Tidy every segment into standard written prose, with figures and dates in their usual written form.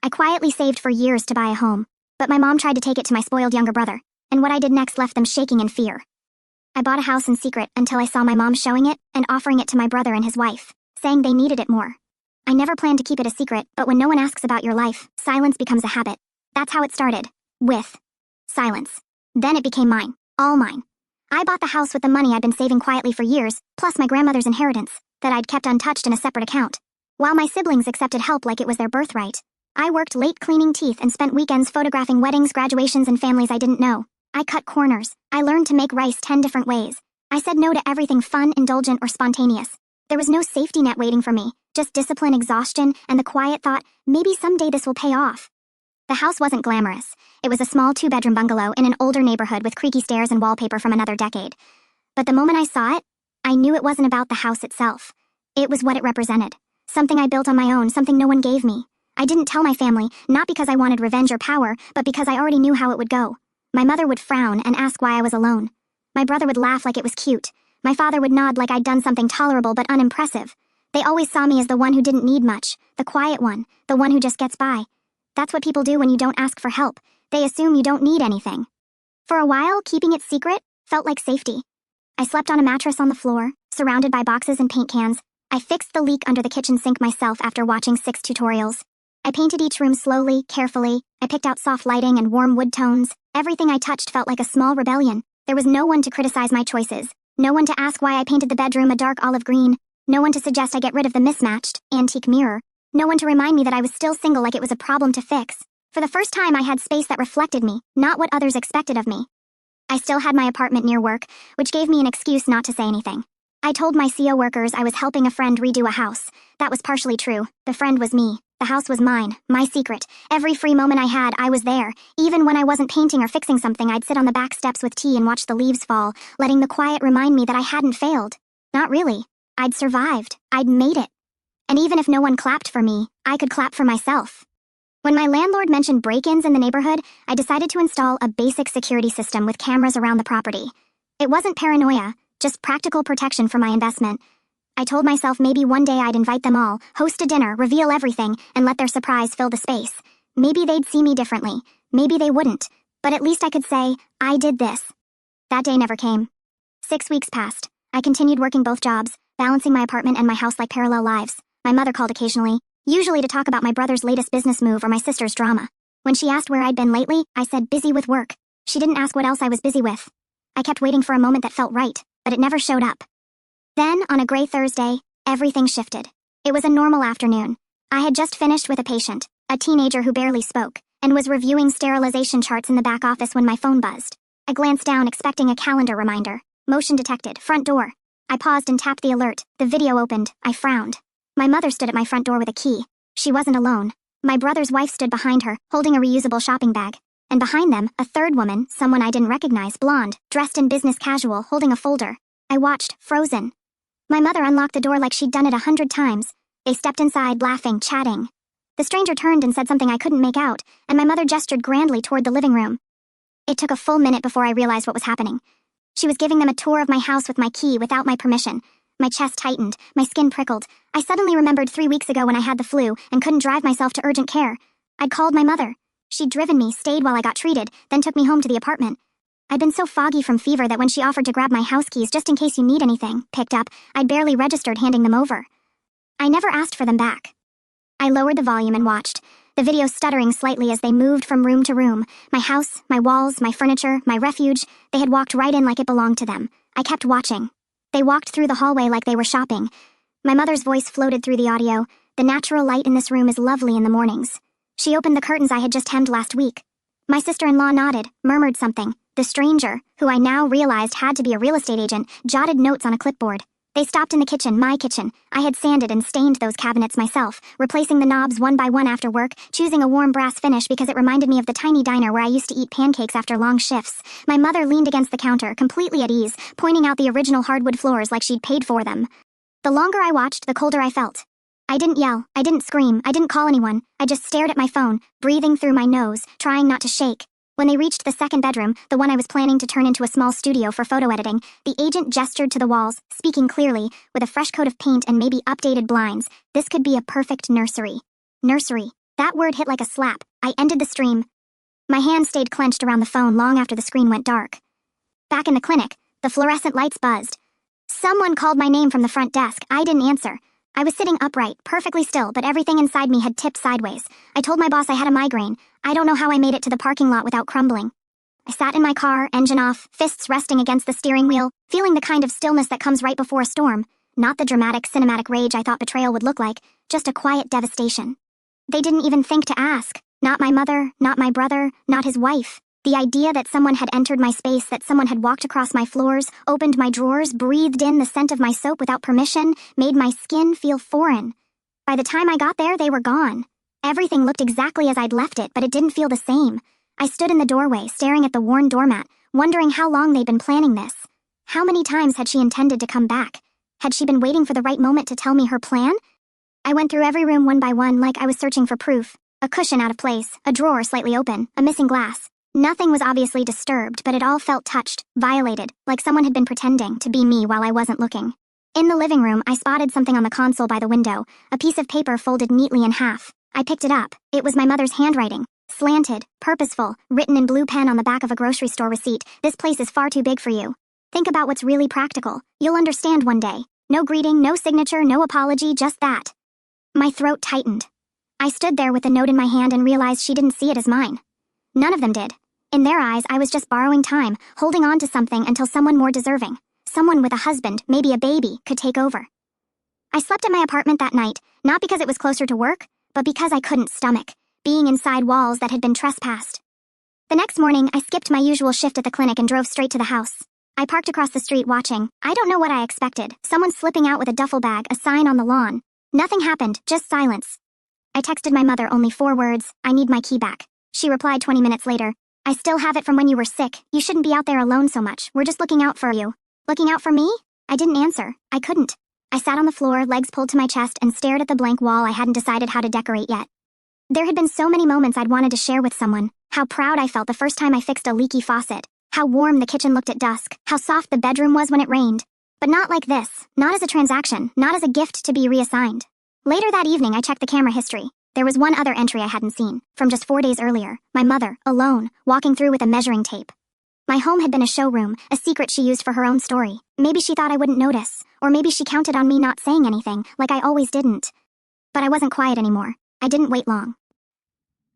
I quietly saved for years to buy a home, but my mom tried to take it to my spoiled younger brother, and what I did next left them shaking in fear. I bought a house in secret until I saw my mom showing it and offering it to my brother and his wife, saying they needed it more. I never planned to keep it a secret, but when no one asks about your life, silence becomes a habit. That's how it started. With silence. Then it became mine. All mine. I bought the house with the money I'd been saving quietly for years, plus my grandmother's inheritance, that I'd kept untouched in a separate account. While my siblings accepted help like it was their birthright, I worked late cleaning teeth and spent weekends photographing weddings, graduations, and families I didn't know. I cut corners. I learned to make rice 10 different ways. I said no to everything fun, indulgent, or spontaneous. There was no safety net waiting for me, just discipline, exhaustion, and the quiet thought, maybe someday this will pay off. The house wasn't glamorous. It was a small 2-bedroom bungalow in an older neighborhood with creaky stairs and wallpaper from another decade. But the moment I saw it, I knew it wasn't about the house itself. It was what it represented. Something I built on my own, something no one gave me. I didn't tell my family, not because I wanted revenge or power, but because I already knew how it would go. My mother would frown and ask why I was alone. My brother would laugh like it was cute. My father would nod like I'd done something tolerable but unimpressive. They always saw me as the one who didn't need much, the quiet one, the one who just gets by. That's what people do when you don't ask for help. They assume you don't need anything. For a while, keeping it secret felt like safety. I slept on a mattress on the floor, surrounded by boxes and paint cans. I fixed the leak under the kitchen sink myself after watching 6 tutorials. I painted each room slowly, carefully. I picked out soft lighting and warm wood tones. Everything I touched felt like a small rebellion. There was no one to criticize my choices. No one to ask why I painted the bedroom a dark olive green. No one to suggest I get rid of the mismatched, antique mirror. No one to remind me that I was still single like it was a problem to fix. For the first time, I had space that reflected me, not what others expected of me. I still had my apartment near work, which gave me an excuse not to say anything. I told my CO workers I was helping a friend redo a house. That was partially true. The friend was me. The house was mine, my secret. Every free moment I had, I was there. Even when I wasn't painting or fixing something, I'd sit on the back steps with tea and watch the leaves fall, letting the quiet remind me that I hadn't failed. Not really. I'd survived. I'd made it. And even if no one clapped for me, I could clap for myself. When my landlord mentioned break-ins in the neighborhood, I decided to install a basic security system with cameras around the property. It wasn't paranoia, just practical protection for my investment. I told myself maybe one day I'd invite them all, host a dinner, reveal everything, and let their surprise fill the space. Maybe they'd see me differently. Maybe they wouldn't. But at least I could say, I did this. That day never came. 6 weeks passed. I continued working both jobs, balancing my apartment and my house like parallel lives. My mother called occasionally, usually to talk about my brother's latest business move or my sister's drama. When she asked where I'd been lately, I said busy with work. She didn't ask what else I was busy with. I kept waiting for a moment that felt right, but it never showed up. Then, on a gray Thursday, everything shifted. It was a normal afternoon. I had just finished with a patient, a teenager who barely spoke, and was reviewing sterilization charts in the back office when my phone buzzed. I glanced down, expecting a calendar reminder. Motion detected, front door. I paused and tapped the alert. The video opened. I frowned. My mother stood at my front door with a key. She wasn't alone. My brother's wife stood behind her, holding a reusable shopping bag. And behind them, a third woman, someone I didn't recognize, blonde, dressed in business casual, holding a folder. I watched, frozen. My mother unlocked the door like she'd done it 100 times. They stepped inside, laughing, chatting. The stranger turned and said something I couldn't make out, and my mother gestured grandly toward the living room. It took a full minute before I realized what was happening. She was giving them a tour of my house with my key without my permission. My chest tightened, my skin prickled. I suddenly remembered 3 weeks ago when I had the flu and couldn't drive myself to urgent care. I'd called my mother. She'd driven me, stayed while I got treated, then took me home to the apartment. I'd been so foggy from fever that when she offered to grab my house keys just in case you need anything, picked up, I'd barely registered handing them over. I never asked for them back. I lowered the volume and watched, the video stuttering slightly as they moved from room to room. My house, my walls, my furniture, my refuge, they had walked right in like it belonged to them. I kept watching. They walked through the hallway like they were shopping. My mother's voice floated through the audio. The natural light in this room is lovely in the mornings. She opened the curtains I had just hemmed last week. My sister-in-law nodded, murmured something. The stranger, who I now realized had to be a real estate agent, jotted notes on a clipboard. They stopped in the kitchen, my kitchen. I had sanded and stained those cabinets myself, replacing the knobs one by one after work, choosing a warm brass finish because it reminded me of the tiny diner where I used to eat pancakes after long shifts. My mother leaned against the counter, completely at ease, pointing out the original hardwood floors like she'd paid for them. The longer I watched, the colder I felt. I didn't yell, I didn't scream, I didn't call anyone. I just stared at my phone, breathing through my nose, trying not to shake. When they reached the second bedroom, the one I was planning to turn into a small studio for photo editing, the agent gestured to the walls, speaking clearly, with a fresh coat of paint and maybe updated blinds. This could be a perfect nursery. Nursery. That word hit like a slap. I ended the stream. My hand stayed clenched around the phone long after the screen went dark. Back in the clinic, the fluorescent lights buzzed. Someone called my name from the front desk. I didn't answer. I was sitting upright, perfectly still, but everything inside me had tipped sideways. I told my boss I had a migraine. I don't know how I made it to the parking lot without crumbling. I sat in my car, engine off, fists resting against the steering wheel, feeling the kind of stillness that comes right before a storm. Not the dramatic, cinematic rage I thought betrayal would look like, just a quiet devastation. They didn't even think to ask. Not my mother, not my brother, not his wife. The idea that someone had entered my space, that someone had walked across my floors, opened my drawers, breathed in the scent of my soap without permission, made my skin feel foreign. By the time I got there, they were gone. Everything looked exactly as I'd left it, but it didn't feel the same. I stood in the doorway, staring at the worn doormat, wondering how long they'd been planning this. How many times had she intended to come back? Had she been waiting for the right moment to tell me her plan? I went through every room one by one like I was searching for proof. A cushion out of place, a drawer slightly open, a missing glass. Nothing was obviously disturbed, but it all felt touched, violated, like someone had been pretending to be me while I wasn't looking. In the living room, I spotted something on the console by the window, a piece of paper folded neatly in half. I picked it up. It was my mother's handwriting. Slanted, purposeful, written in blue pen on the back of a grocery store receipt. This place is far too big for you. Think about what's really practical. You'll understand one day. No greeting, no signature, no apology, just that. My throat tightened. I stood there with the note in my hand and realized she didn't see it as mine. None of them did. In their eyes, I was just borrowing time, holding on to something until someone more deserving, someone with a husband, maybe a baby, could take over. I slept at my apartment that night, not because it was closer to work, but because I couldn't stomach being inside walls that had been trespassed. The next morning, I skipped my usual shift at the clinic and drove straight to the house. I parked across the street watching. I don't know what I expected. Someone slipping out with a duffel bag, a sign on the lawn. Nothing happened, just silence. I texted my mother only 4 words, "I need my key back." She replied 20 minutes later, "I still have it from when you were sick. You shouldn't be out there alone so much. We're just looking out for you." Looking out for me? I didn't answer. I couldn't. I sat on the floor, legs pulled to my chest, and stared at the blank wall I hadn't decided how to decorate yet. There had been so many moments I'd wanted to share with someone. How proud I felt the first time I fixed a leaky faucet. How warm the kitchen looked at dusk. How soft the bedroom was when it rained. But not like this. Not as a transaction. Not as a gift to be reassigned. Later that evening, I checked the camera history. There was one other entry I hadn't seen, from just 4 days earlier. My mother, alone, walking through with a measuring tape. My home had been a showroom, a secret she used for her own story. Maybe she thought I wouldn't notice, or maybe she counted on me not saying anything, like I always didn't. But I wasn't quiet anymore. I didn't wait long.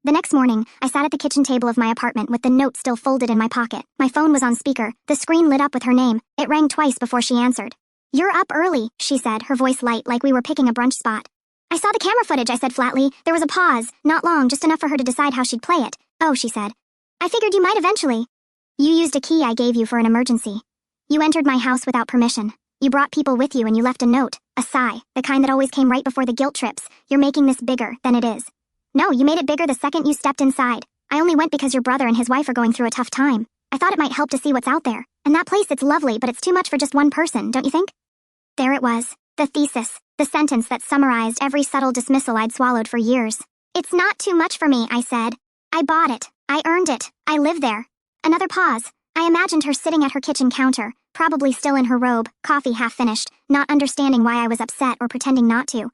The next morning, I sat at the kitchen table of my apartment with the note still folded in my pocket. My phone was on speaker. The screen lit up with her name. It rang twice before she answered. "You're up early," she said, her voice light like we were picking a brunch spot. "I saw the camera footage," I said flatly. There was a pause, not long, just enough for her to decide how she'd play it. "Oh," she said. "I figured you might eventually. You used a key I gave you for an emergency. You entered my house without permission. You brought people with you and you left a note, a sigh, the kind that always came right before the guilt trips. You're making this bigger than it is. No, you made it bigger the second you stepped inside. I only went because your brother and his wife are going through a tough time. I thought it might help to see what's out there. And that place, it's lovely, but it's too much for just one person, don't you think?" There it was, the thesis, the sentence that summarized every subtle dismissal I'd swallowed for years. "It's not too much for me," I said. "I bought it. I earned it. I live there." Another pause. I imagined her sitting at her kitchen counter, probably still in her robe, coffee half finished, not understanding why I was upset or pretending not to.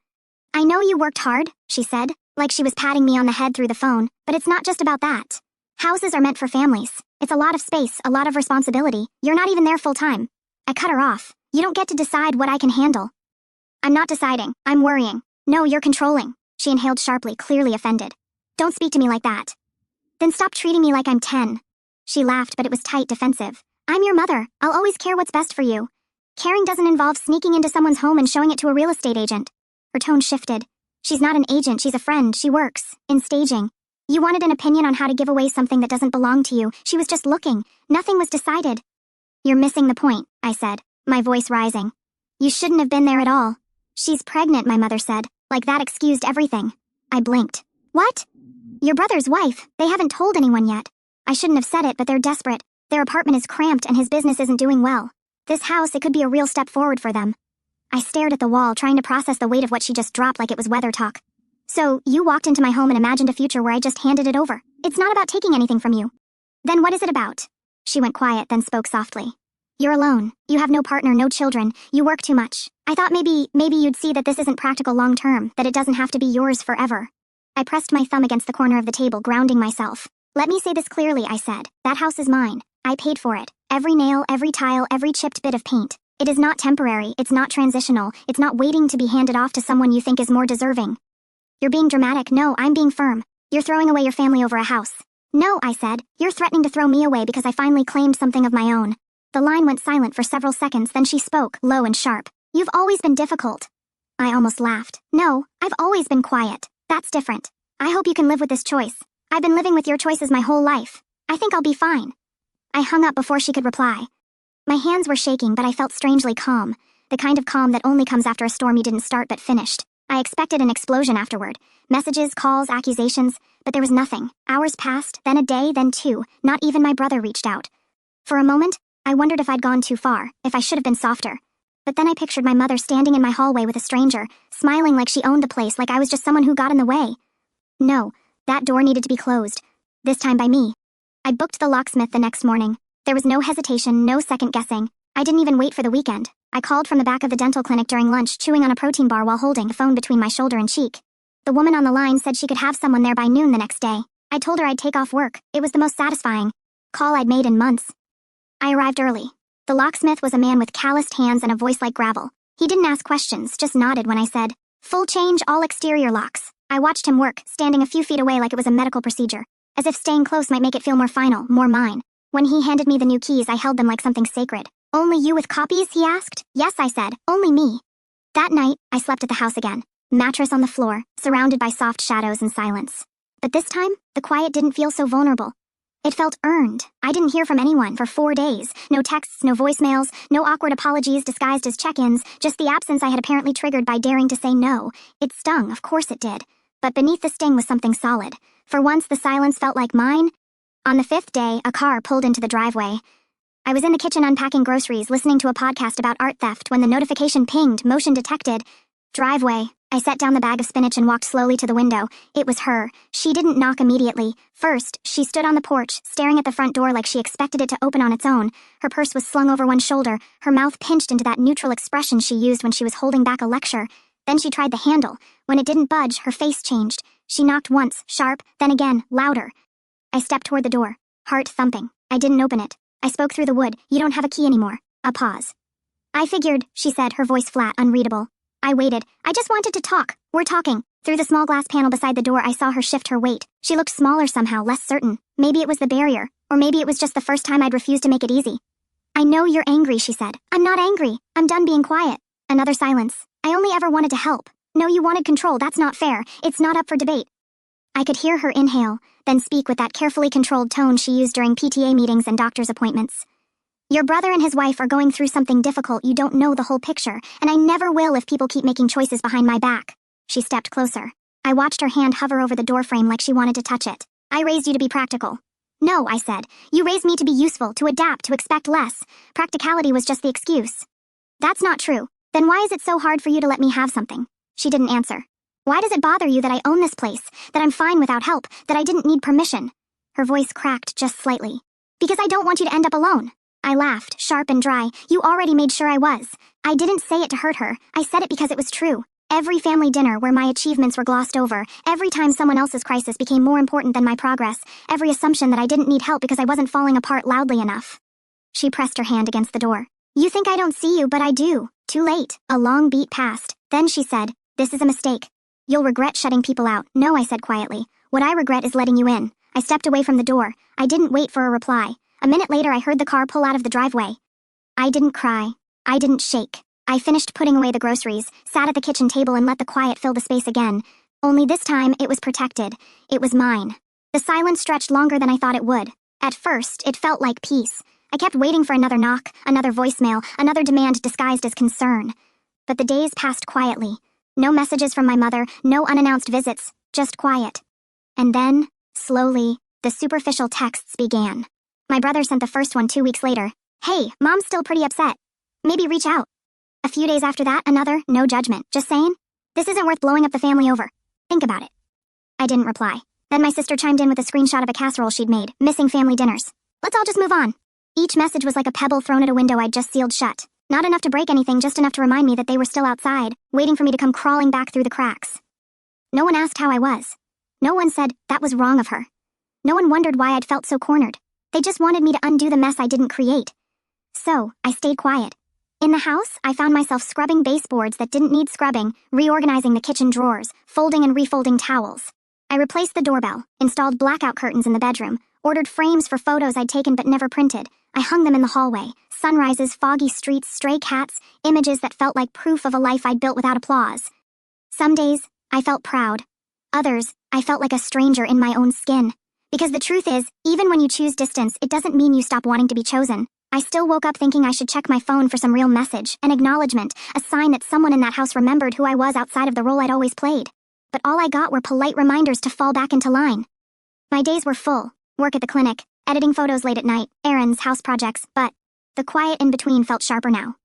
"I know you worked hard," she said, like she was patting me on the head through the phone, "but it's not just about that. Houses are meant for families. It's a lot of space, a lot of responsibility. You're not even there full time." I cut her off. "You don't get to decide what I can handle." "I'm not deciding. I'm worrying." "No, you're controlling." She inhaled sharply, clearly offended. "Don't speak to me like that." "Then stop treating me like I'm 10. She laughed, but it was tight, defensive. "I'm your mother. I'll always care what's best for you. Caring doesn't involve sneaking into someone's home and showing it to a real estate agent." Her tone shifted. "She's not an agent, she's a friend. She works in staging. You wanted an opinion on how to give away something that doesn't belong to you. She was just looking. Nothing was decided." "You're missing the point," I said, my voice rising. "You shouldn't have been there at all." "She's pregnant," my mother said, like that excused everything. I blinked. "What?" "Your brother's wife. They haven't told anyone yet." I shouldn't have said it, but they're desperate. Their apartment is cramped and his business isn't doing well. This house, it could be a real step forward for them. I stared at the wall, trying to process the weight of what she just dropped like it was weather talk. "So, you walked into my home and imagined a future where I just handed it over. It's not about taking anything from you." "Then what is it about?" She went quiet, then spoke softly. "You're alone. You have no partner, no children. You work too much. I thought maybe you'd see that this isn't practical long term, that it doesn't have to be yours forever." I pressed my thumb against the corner of the table, grounding myself. Let me say this clearly, I said. That house is mine. I paid for it. Every nail, every tile, every chipped bit of paint. It is not temporary, it's not transitional, it's not waiting to be handed off to someone you think is more deserving. You're being dramatic. No, I'm being firm. You're throwing away your family over a house. No, I said. You're threatening to throw me away because I finally claimed something of my own. The line went silent for several seconds, then she spoke, low and sharp. You've always been difficult. I almost laughed. No, I've always been quiet. That's different. I hope you can live with this choice. I've been living with your choices my whole life. I think I'll be fine. I hung up before she could reply. My hands were shaking, but I felt strangely calm. The kind of calm that only comes after a storm you didn't start but finished. I expected an explosion afterward. Messages, calls, accusations, but there was nothing. Hours passed, then a day, then two. Not even my brother reached out. For a moment, I wondered if I'd gone too far, if I should have been softer. But then I pictured my mother standing in my hallway with a stranger, smiling like she owned the place, like I was just someone who got in the way. No, that door needed to be closed. This time by me. I booked the locksmith the next morning. There was no hesitation, no second guessing. I didn't even wait for the weekend. I called from the back of the dental clinic during lunch, chewing on a protein bar while holding the phone between my shoulder and cheek. The woman on the line said she could have someone there by noon the next day. I told her I'd take off work. It was the most satisfying call I'd made in months. I arrived early. The locksmith was a man with calloused hands and a voice like gravel. He didn't ask questions, just nodded when I said, "Full change, all exterior locks." I watched him work, standing a few feet away like it was a medical procedure, as if staying close might make it feel more final, more mine. When he handed me the new keys, I held them like something sacred. "Only you with copies?" he asked. "Yes," I said, "only me." That night, I slept at the house again. Mattress on the floor, surrounded by soft shadows and silence. But this time, the quiet didn't feel so vulnerable. It felt earned. I didn't hear from anyone for 4 days. No texts, no voicemails, no awkward apologies disguised as check-ins, just the absence I had apparently triggered by daring to say no. It stung, of course it did. But beneath the sting was something solid. For once, the silence felt like mine. On the 5th day, a car pulled into the driveway. I was in the kitchen unpacking groceries, listening to a podcast about art theft when the notification pinged, motion detected. Driveway. I set down the bag of spinach and walked slowly to the window. It was her. She didn't knock immediately. First, she stood on the porch, staring at the front door like she expected it to open on its own. Her purse was slung over one shoulder, her mouth pinched into that neutral expression she used when she was holding back a lecture. Then she tried the handle. When it didn't budge, her face changed. She knocked once, sharp, then again, louder. I stepped toward the door, heart thumping. I didn't open it. I spoke through the wood. "You don't have a key anymore." A pause. "I figured," she said, her voice flat, unreadable. I waited. "I just wanted to talk." "We're talking." Through the small glass panel beside the door, I saw her shift her weight. She looked smaller somehow, less certain. Maybe it was the barrier, or maybe it was just the first time I'd refused to make it easy. "I know you're angry," she said. "I'm not angry. I'm done being quiet." Another silence. "I only ever wanted to help." "No, you wanted control. That's not fair. It's not up for debate." I could hear her inhale, then speak with that carefully controlled tone she used during PTA meetings and doctor's appointments. "Your brother and his wife are going through something difficult. You don't know the whole picture, and I never will if people keep making choices behind my back." She stepped closer. I watched her hand hover over the doorframe like she wanted to touch it. "I raised you to be practical." "No," I said. "You raised me to be useful, to adapt, to expect less. Practicality was just the excuse." "That's not true. Then why is it so hard for you to let me have something?" She didn't answer. "Why does it bother you that I own this place, that I'm fine without help, that I didn't need permission?" Her voice cracked just slightly. "Because I don't want you to end up alone." I laughed, sharp and dry. "You already made sure I was." I didn't say it to hurt her. I said it because it was true. Every family dinner where my achievements were glossed over, every time someone else's crisis became more important than my progress, every assumption that I didn't need help because I wasn't falling apart loudly enough. She pressed her hand against the door. "You think I don't see you, but I do." Too late. A long beat passed. Then she said, "This is a mistake. You'll regret shutting people out." "No," I said quietly. "What I regret is letting you in." I stepped away from the door. I didn't wait for a reply. A minute later, I heard the car pull out of the driveway. I didn't cry. I didn't shake. I finished putting away the groceries, sat at the kitchen table and let the quiet fill the space again. Only this time, it was protected. It was mine. The silence stretched longer than I thought it would. At first, it felt like peace. I kept waiting for another knock, another voicemail, another demand disguised as concern. But the days passed quietly. No messages from my mother, no unannounced visits, just quiet. And then, slowly, the superficial texts began. My brother sent the first one 2 weeks later. "Hey, Mom's still pretty upset. Maybe reach out." A few days after that, another, "No judgment, just saying, this isn't worth blowing up the family over. Think about it." I didn't reply. Then my sister chimed in with a screenshot of a casserole she'd made, missing family dinners. "Let's all just move on." Each message was like a pebble thrown at a window I'd just sealed shut. Not enough to break anything, just enough to remind me that they were still outside, waiting for me to come crawling back through the cracks. No one asked how I was. No one said that was wrong of her. No one wondered why I'd felt so cornered. They just wanted me to undo the mess I didn't create. So, I stayed quiet. In the house, I found myself scrubbing baseboards that didn't need scrubbing, reorganizing the kitchen drawers, folding and refolding towels. I replaced the doorbell, installed blackout curtains in the bedroom, ordered frames for photos I'd taken but never printed. I hung them in the hallway. Sunrises, foggy streets, stray cats, images that felt like proof of a life I'd built without applause. Some days, I felt proud. Others, I felt like a stranger in my own skin. Because the truth is, even when you choose distance, it doesn't mean you stop wanting to be chosen. I still woke up thinking I should check my phone for some real message, an acknowledgement, a sign that someone in that house remembered who I was outside of the role I'd always played. But all I got were polite reminders to fall back into line. My days were full. Work at the clinic, editing photos late at night, errands, house projects, but the quiet in between felt sharper now.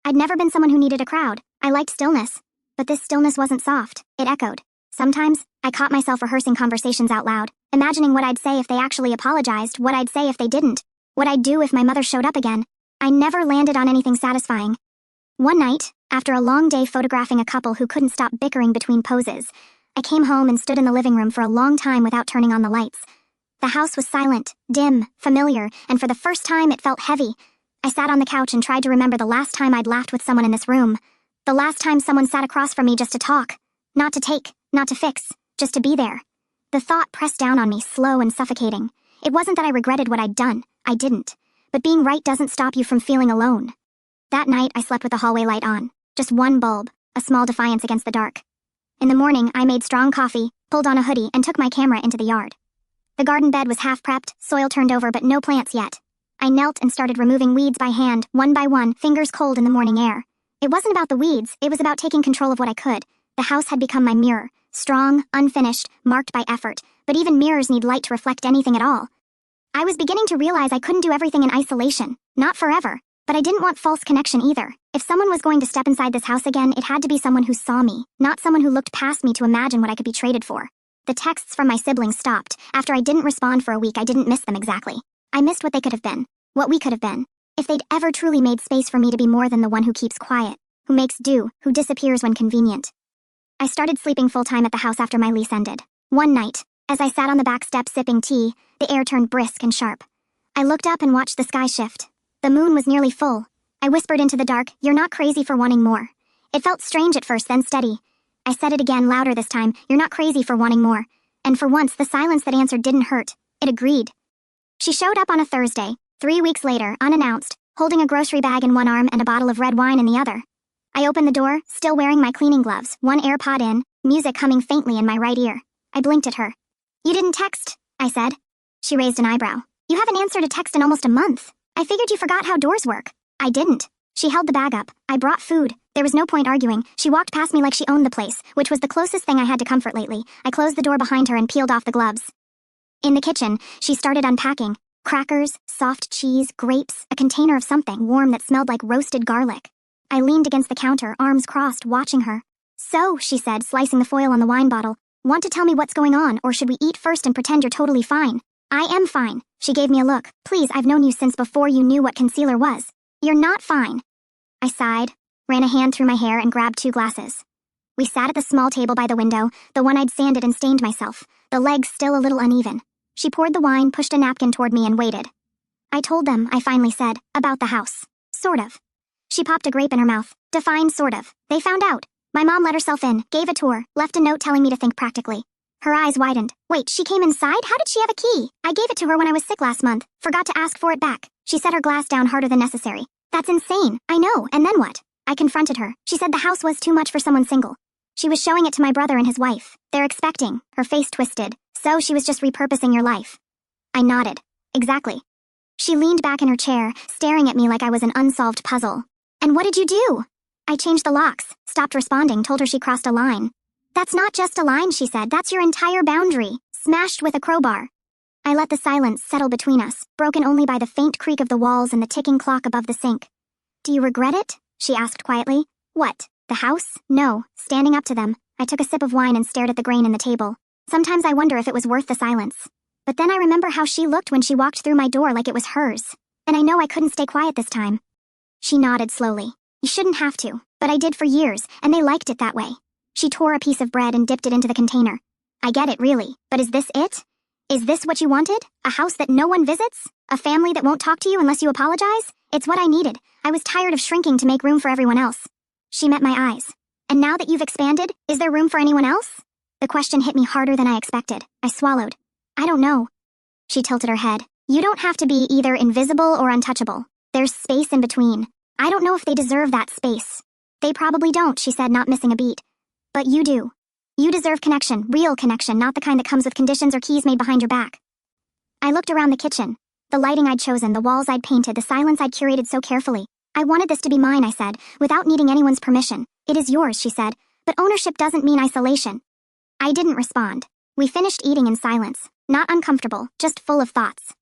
I'd never been someone who needed a crowd. I liked stillness. But this stillness wasn't soft. It echoed. Sometimes, I caught myself rehearsing conversations out loud, imagining what I'd say if they actually apologized, what I'd say if they didn't, what I'd do if my mother showed up again. I never landed on anything satisfying. One night, after a long day photographing a couple who couldn't stop bickering between poses, I came home and stood in the living room for a long time without turning on the lights. The house was silent, dim, familiar, and for the first time it felt heavy. I sat on the couch and tried to remember the last time I'd laughed with someone in this room. The last time someone sat across from me just to talk. Not to take, not to fix, just to be there. The thought pressed down on me, slow and suffocating. It wasn't that I regretted what I'd done. I didn't. But being right doesn't stop you from feeling alone. That night, I slept with the hallway light on. Just one bulb, a small defiance against the dark. In the morning, I made strong coffee, pulled on a hoodie, and took my camera into the yard. The garden bed was half prepped, soil turned over, but no plants yet. I knelt and started removing weeds by hand, one by one, fingers cold in the morning air. It wasn't about the weeds, it was about taking control of what I could. The house had become my mirror, strong, unfinished, marked by effort, but even mirrors need light to reflect anything at all. I was beginning to realize I couldn't do everything in isolation, not forever, but I didn't want false connection either. If someone was going to step inside this house again, it had to be someone who saw me, not someone who looked past me to imagine what I could be traded for. The texts from my siblings stopped. After I didn't respond for a week, I didn't miss them exactly. I missed what they could have been, what we could have been. If they'd ever truly made space for me to be more than the one who keeps quiet, who makes do, who disappears when convenient. I started sleeping full-time at the house after my lease ended. One night, as I sat on the back step sipping tea, the air turned brisk and sharp. I looked up and watched the sky shift. The moon was nearly full. I whispered into the dark, "You're not crazy for wanting more." It felt strange at first, then steady. I said it again, louder this time, "You're not crazy for wanting more." And for once, the silence that answered didn't hurt. It agreed. She showed up on a Thursday, 3 weeks later, unannounced, holding a grocery bag in one arm and a bottle of red wine in the other. I opened the door, still wearing my cleaning gloves, one AirPod in, music humming faintly in my right ear. I blinked at her. "You didn't text," I said. She raised an eyebrow. "You haven't answered a text in almost a month. I figured you forgot how doors work." I didn't. She held the bag up. I brought food. There was no point arguing. She walked past me like she owned the place, which was the closest thing I had to comfort lately. I closed the door behind her and peeled off the gloves. In the kitchen, she started unpacking. Crackers, soft cheese, grapes, a container of something warm that smelled like roasted garlic. I leaned against the counter, arms crossed, watching her. "So," she said, slicing the foil on the wine bottle, "want to tell me what's going on, or should we eat first and pretend you're totally fine?" "I am fine." She gave me a look. "Please, I've known you since before you knew what concealer was. You're not fine." I sighed, ran a hand through my hair, and grabbed 2 glasses. We sat at the small table by the window, the one I'd sanded and stained myself, the legs still a little uneven. She poured the wine, pushed a napkin toward me, and waited. "I told them," I finally said, "about the house. Sort of." She popped a grape in her mouth. "Define sort of." "They found out. My mom let herself in, gave a tour, left a note telling me to think practically." Her eyes widened. "Wait, she came inside? How did she have a key?" "I gave it to her when I was sick last month. Forgot to ask for it back." She set her glass down harder than necessary. "That's insane." "I know, and then what?" I confronted her. She said the house was too much for someone single. She was showing it to my brother and his wife. They're expecting. Her face twisted. "So she was just repurposing your life." I nodded. "Exactly." She leaned back in her chair, staring at me like I was an unsolved puzzle. "And what did you do?" I changed the locks, stopped responding, told her she crossed a line. "That's not just a line," she said. "That's your entire boundary. Smashed with a crowbar." I let the silence settle between us, broken only by the faint creak of the walls and the ticking clock above the sink. "Do you regret it?" she asked quietly. "What? The house?" "No." Standing up to them, I took a sip of wine and stared at the grain in the table. Sometimes I wonder if it was worth the silence. But then I remember how she looked when she walked through my door like it was hers. And I know I couldn't stay quiet this time. She nodded slowly. "You shouldn't have to, but I did for years, and they liked it that way." She tore a piece of bread and dipped it into the container. I get it, really, but is this it? Is this what you wanted? A house that no one visits? A family that won't talk to you unless you apologize? It's what I needed. I was tired of shrinking to make room for everyone else. She met my eyes. And now that you've expanded, is there room for anyone else? The question hit me harder than I expected. I swallowed. I don't know. She tilted her head. You don't have to be either invisible or untouchable. There's space in between. I don't know if they deserve that space. They probably don't, she said, not missing a beat. But you do. You deserve connection, real connection, not the kind that comes with conditions or keys made behind your back. I looked around the kitchen. The lighting I'd chosen, the walls I'd painted, the silence I'd curated so carefully. I wanted this to be mine, I said, without needing anyone's permission. It is yours, she said, but ownership doesn't mean isolation. I didn't respond. We finished eating in silence, not uncomfortable, just full of thoughts.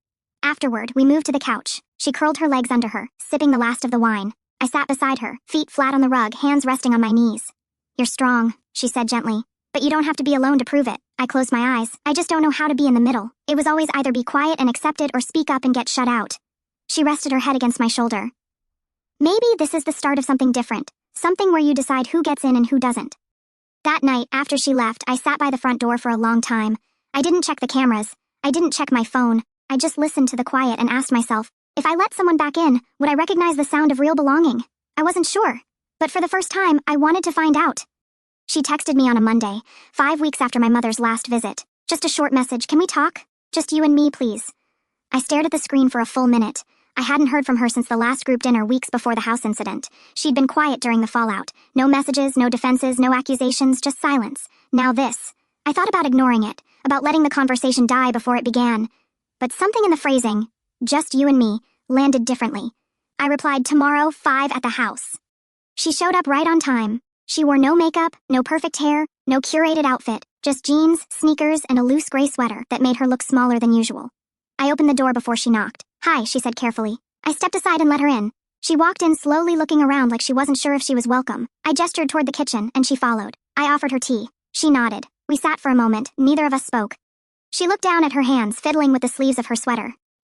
Afterward, we moved to the couch. She curled her legs under her, sipping the last of the wine. I sat beside her, feet flat on the rug, hands resting on my knees. You're strong, she said gently. But you don't have to be alone to prove it. I closed my eyes. I just don't know how to be in the middle. It was always either be quiet and accepted or speak up and get shut out. She rested her head against my shoulder. Maybe this is the start of something different. Something where you decide who gets in and who doesn't. That night, after she left, I sat by the front door for a long time. I didn't check the cameras. I didn't check my phone. I just listened to the quiet and asked myself, if I let someone back in, would I recognize the sound of real belonging? I wasn't sure. But for the first time, I wanted to find out. She texted me on a Monday, 5 weeks after my mother's last visit. Just a short message, can we talk? Just you and me, please. I stared at the screen for a full minute. I hadn't heard from her since the last group dinner weeks before the house incident. She'd been quiet during the fallout. No messages, no defenses, no accusations, just silence. Now this. I thought about ignoring it, about letting the conversation die before it began. But something in the phrasing, just you and me, landed differently. I replied, tomorrow, 5 at the house. She showed up right on time. She wore no makeup, no perfect hair, no curated outfit, just jeans, sneakers, and a loose gray sweater that made her look smaller than usual. I opened the door before she knocked. Hi, she said carefully. I stepped aside and let her in. She walked in slowly, looking around like she wasn't sure if she was welcome. I gestured toward the kitchen, and she followed. I offered her tea. She nodded. We sat for a moment, neither of us spoke. She looked down at her hands, fiddling with the sleeves of her sweater.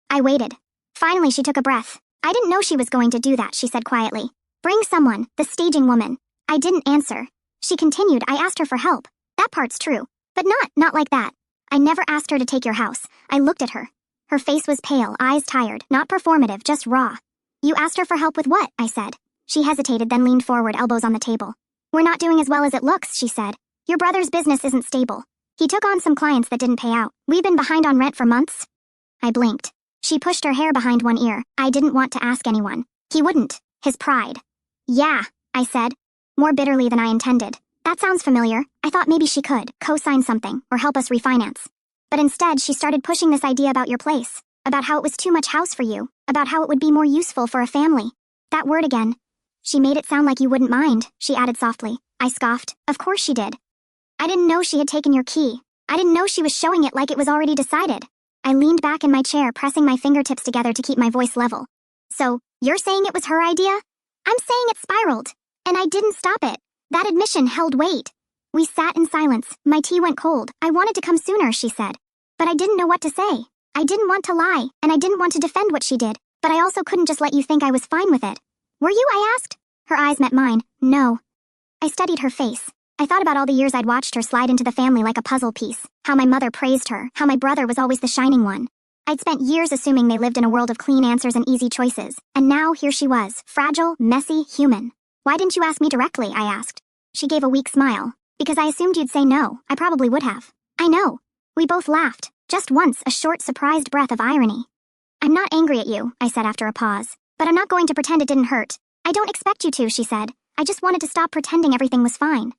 I waited. Finally, she took a breath. I didn't know she was going to do that, she said quietly. Bring someone, the staging woman. I didn't answer. She continued. I asked her for help. That part's true. But not like that. I never asked her to take your house. I looked at her. Her face was pale, eyes tired, not performative, just raw. You asked her for help with what? I said. She hesitated, then leaned forward, elbows on the table. We're not doing as well as it looks, she said. Your brother's business isn't stable. He took on some clients that didn't pay out. We've been behind on rent for months. I blinked. She pushed her hair behind one ear. I didn't want to ask anyone. He wouldn't. His pride. Yeah, I said. More bitterly than I intended. That sounds familiar. I thought maybe she could co-sign something or help us refinance. But instead, she started pushing this idea about your place, about how it was too much house for you, about how it would be more useful for a family. That word again. She made it sound like you wouldn't mind, she added softly. I scoffed. Of course she did. I didn't know she had taken your key. I didn't know she was showing it like it was already decided. I leaned back in my chair, pressing my fingertips together to keep my voice level. So, you're saying it was her idea? I'm saying it spiraled. And I didn't stop it. That admission held weight. We sat in silence. My tea went cold. I wanted to come sooner, she said. But I didn't know what to say. I didn't want to lie, and I didn't want to defend what she did. But I also couldn't just let you think I was fine with it. Were you? I asked. Her eyes met mine. No. I studied her face. I thought about all the years I'd watched her slide into the family like a puzzle piece. How my mother praised her. How my brother was always the shining one. I'd spent years assuming they lived in a world of clean answers and easy choices. And now here she was, fragile, messy, human. Why didn't you ask me directly? I asked. She gave a weak smile. Because I assumed you'd say no. I probably would have. I know. We both laughed. Just once, a short, surprised breath of irony. I'm not angry at you, I said after a pause. But I'm not going to pretend it didn't hurt. I don't expect you to, she said. I just wanted to stop pretending everything was fine.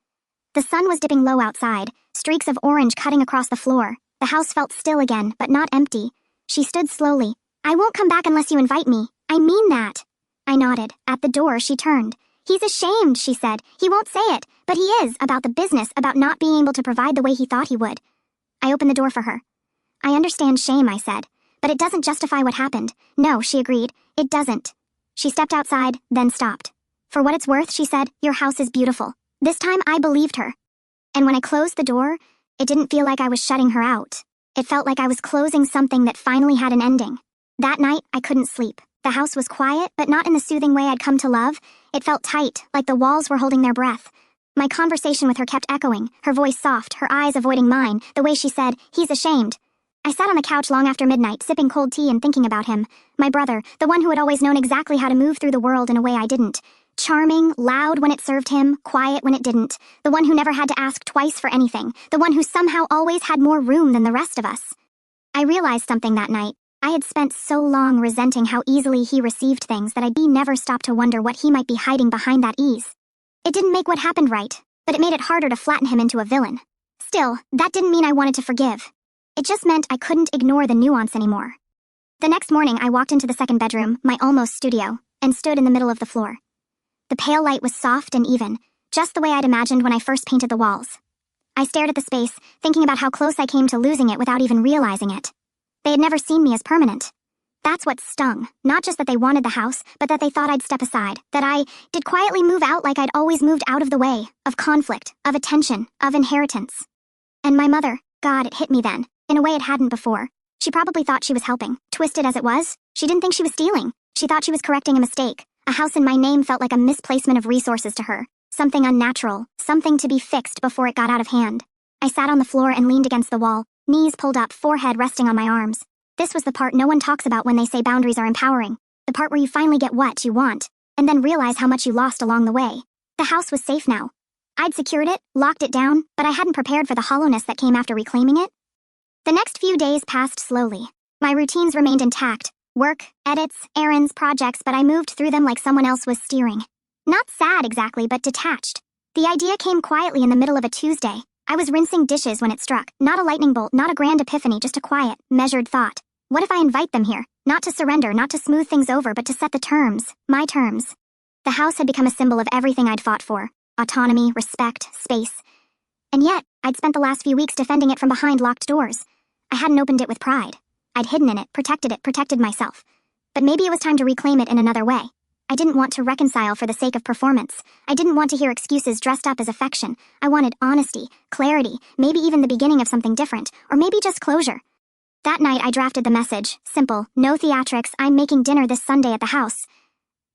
The sun was dipping low outside, streaks of orange cutting across the floor. The house felt still again, but not empty. She stood slowly. I won't come back unless you invite me. I mean that. I nodded. At the door, she turned. He's ashamed, she said. He won't say it, but he is, about the business, about not being able to provide the way he thought he would. I opened the door for her. I understand shame, I said, but it doesn't justify what happened. No, she agreed. It doesn't. She stepped outside, then stopped. For what it's worth, she said, your house is beautiful. This time I believed her. And when I closed the door, it didn't feel like I was shutting her out. It felt like I was closing something that finally had an ending. That night, I couldn't sleep. The house was quiet, but not in the soothing way I'd come to love. It felt tight, like the walls were holding their breath. My conversation with her kept echoing, her voice soft, her eyes avoiding mine, the way she said, "He's ashamed." I sat on the couch long after midnight, sipping cold tea and thinking about him. My brother, the one who had always known exactly how to move through the world in a way I didn't. Charming, loud when it served him, quiet when it didn't. The one who never had to ask twice for anything. The one who somehow always had more room than the rest of us. I realized something that night. I had spent so long resenting how easily he received things that I'd never stopped to wonder what he might be hiding behind that ease. It didn't make what happened right, but it made it harder to flatten him into a villain. Still, that didn't mean I wanted to forgive. It just meant I couldn't ignore the nuance anymore. The next morning, I walked into the second bedroom, my almost studio, and stood in the middle of the floor. The pale light was soft and even, just the way I'd imagined when I first painted the walls. I stared at the space, thinking about how close I came to losing it without even realizing it. They had never seen me as permanent. That's what stung, not just that they wanted the house, but that they thought I'd step aside, that I did quietly move out like I'd always moved out of the way, of conflict, of attention, of inheritance. And my mother, God, it hit me then, in a way it hadn't before. She probably thought she was helping, twisted as it was. She didn't think she was stealing. She thought she was correcting a mistake. A house in my name felt like a misplacement of resources to her. Something unnatural, something to be fixed before it got out of hand. I sat on the floor and leaned against the wall, knees pulled up, forehead resting on my arms. This was the part no one talks about when they say boundaries are empowering. The part where you finally get what you want, and then realize how much you lost along the way. The house was safe now. I'd secured it, locked it down, but I hadn't prepared for the hollowness that came after reclaiming it. The next few days passed slowly. My routines remained intact. Work, edits, errands, projects, but I moved through them like someone else was steering. Not sad exactly, but detached. The idea came quietly in the middle of a Tuesday. I was rinsing dishes when it struck. Not a lightning bolt, not a grand epiphany, just a quiet, measured thought. What if I invite them here? Not to surrender, not to smooth things over, but to set the terms. My terms. The house had become a symbol of everything I'd fought for. Autonomy, respect, space. And yet, I'd spent the last few weeks defending it from behind locked doors. I hadn't opened it with pride. I'd hidden in it, protected myself. But maybe it was time to reclaim it in another way. I didn't want to reconcile for the sake of performance. I didn't want to hear excuses dressed up as affection. I wanted honesty, clarity, maybe even the beginning of something different, or maybe just closure. That night I drafted the message, simple, no theatrics, I'm making dinner this Sunday at the house.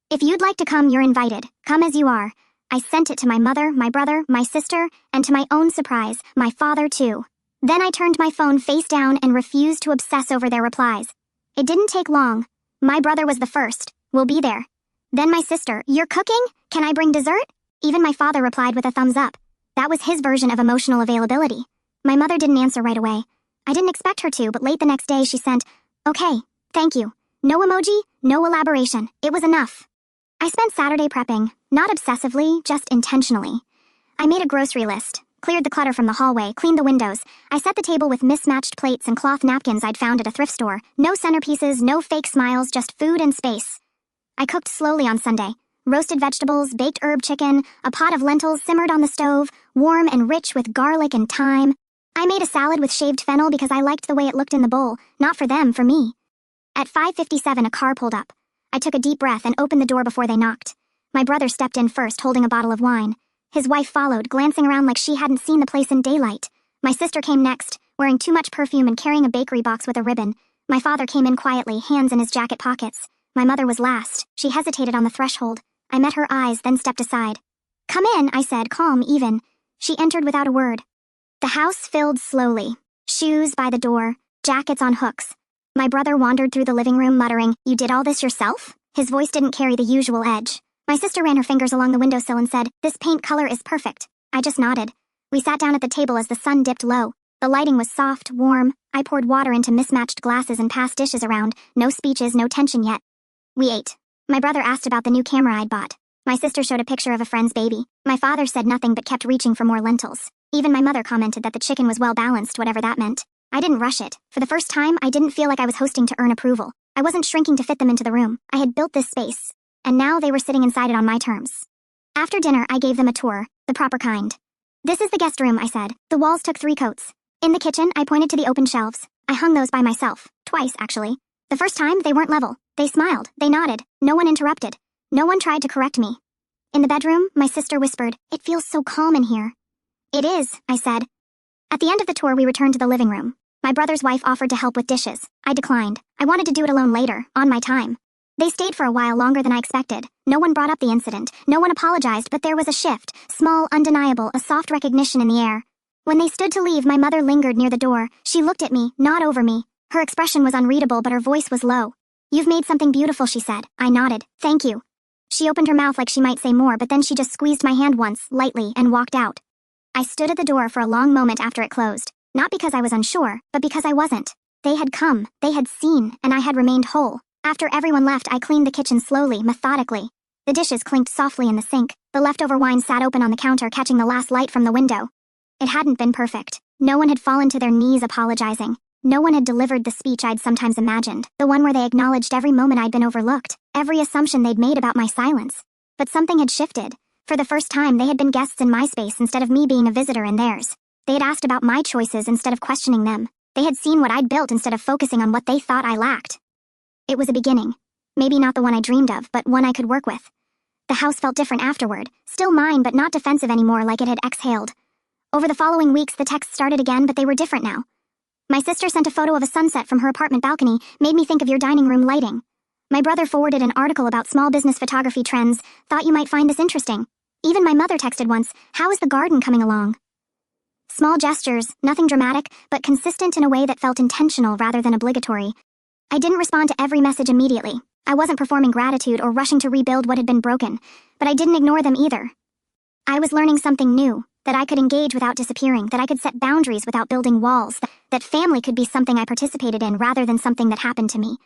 If you'd like to come, you're invited. Come as you are. I sent it to my mother, my brother, my sister, and to my own surprise, my father too. Then I turned my phone face down and refused to obsess over their replies. It didn't take long. My brother was the first. We'll be there. Then my sister, you're cooking? Can I bring dessert? Even my father replied with a thumbs up. That was his version of emotional availability. My mother didn't answer right away. I didn't expect her to, but late the next day she sent, "Okay, thank you. No emoji, no elaboration. It was enough." I spent Saturday prepping, not obsessively, just intentionally. I made a grocery list, cleared the clutter from the hallway, cleaned the windows. I set the table with mismatched plates and cloth napkins I'd found at a thrift store. No centerpieces, no fake smiles, just food and space. I cooked slowly on Sunday. Roasted vegetables, baked herb chicken, a pot of lentils simmered on the stove, warm and rich with garlic and thyme. I made a salad with shaved fennel because I liked the way it looked in the bowl, not for them, for me. At 5:57, a car pulled up. I took a deep breath and opened the door before they knocked. My brother stepped in first, holding a bottle of wine. His wife followed, glancing around like she hadn't seen the place in daylight. My sister came next, wearing too much perfume and carrying a bakery box with a ribbon. My father came in quietly, hands in his jacket pockets. My mother was last. She hesitated on the threshold. I met her eyes, then stepped aside. "Come in," I said, calm, even. She entered without a word. The house filled slowly. Shoes by the door, jackets on hooks. My brother wandered through the living room muttering, "You did all this yourself?" His voice didn't carry the usual edge. My sister ran her fingers along the windowsill and said, "This paint color is perfect." I just nodded. We sat down at the table as the sun dipped low. The lighting was soft, warm. I poured water into mismatched glasses and passed dishes around. No speeches, no tension yet. We ate. My brother asked about the new camera I'd bought. My sister showed a picture of a friend's baby. My father said nothing but kept reaching for more lentils. Even my mother commented that the chicken was well balanced, whatever that meant. I didn't rush it. For the first time, I didn't feel like I was hosting to earn approval. I wasn't shrinking to fit them into the room. I had built this space. And now they were sitting inside it on my terms. After dinner, I gave them a tour, the proper kind. "This is the guest room," I said. The walls took 3 coats. In the kitchen, I pointed to the open shelves. I hung those by myself. Twice, actually. The first time, they weren't level. They smiled. They nodded. No one interrupted. No one tried to correct me. In the bedroom, my sister whispered, "It feels so calm in here." "It is," I said. At the end of the tour, we returned to the living room. My brother's wife offered to help with dishes. I declined. I wanted to do it alone later, on my time. They stayed for a while longer than I expected. No one brought up the incident. No one apologized, but there was a shift. Small, undeniable, a soft recognition in the air. When they stood to leave, my mother lingered near the door. She looked at me, not over me. Her expression was unreadable, but her voice was low. "You've made something beautiful," she said. I nodded. "Thank you." She opened her mouth like she might say more, but then she just squeezed my hand once, lightly, and walked out. I stood at the door for a long moment after it closed. Not because I was unsure, but because I wasn't. They had come, they had seen, and I had remained whole. After everyone left, I cleaned the kitchen slowly, methodically. The dishes clinked softly in the sink. The leftover wine sat open on the counter, catching the last light from the window. It hadn't been perfect. No one had fallen to their knees apologizing. No one had delivered the speech I'd sometimes imagined, the one where they acknowledged every moment I'd been overlooked, every assumption they'd made about my silence. But something had shifted. For the first time, they had been guests in my space instead of me being a visitor in theirs. They had asked about my choices instead of questioning them. They had seen what I'd built instead of focusing on what they thought I lacked. It was a beginning. Maybe not the one I dreamed of, but one I could work with. The house felt different afterward. Still mine, but not defensive anymore, like it had exhaled. Over the following weeks, the texts started again, but they were different now. My sister sent a photo of a sunset from her apartment balcony, "Made me think of your dining room lighting." My brother forwarded an article about small business photography trends, "Thought you might find this interesting." Even my mother texted once, "How is the garden coming along?" Small gestures, nothing dramatic, but consistent in a way that felt intentional rather than obligatory. I didn't respond to every message immediately. I wasn't performing gratitude or rushing to rebuild what had been broken, but I didn't ignore them either. I was learning something new, that I could engage without disappearing, that I could set boundaries without building walls, that family could be something I participated in rather than something that happened to me.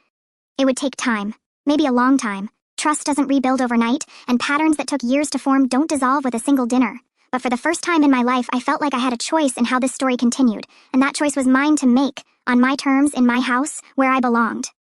It would take time, maybe a long time. Trust doesn't rebuild overnight, and patterns that took years to form don't dissolve with a single dinner. But for the first time in my life, I felt like I had a choice in how this story continued, and that choice was mine to make, on my terms, in my house, where I belonged.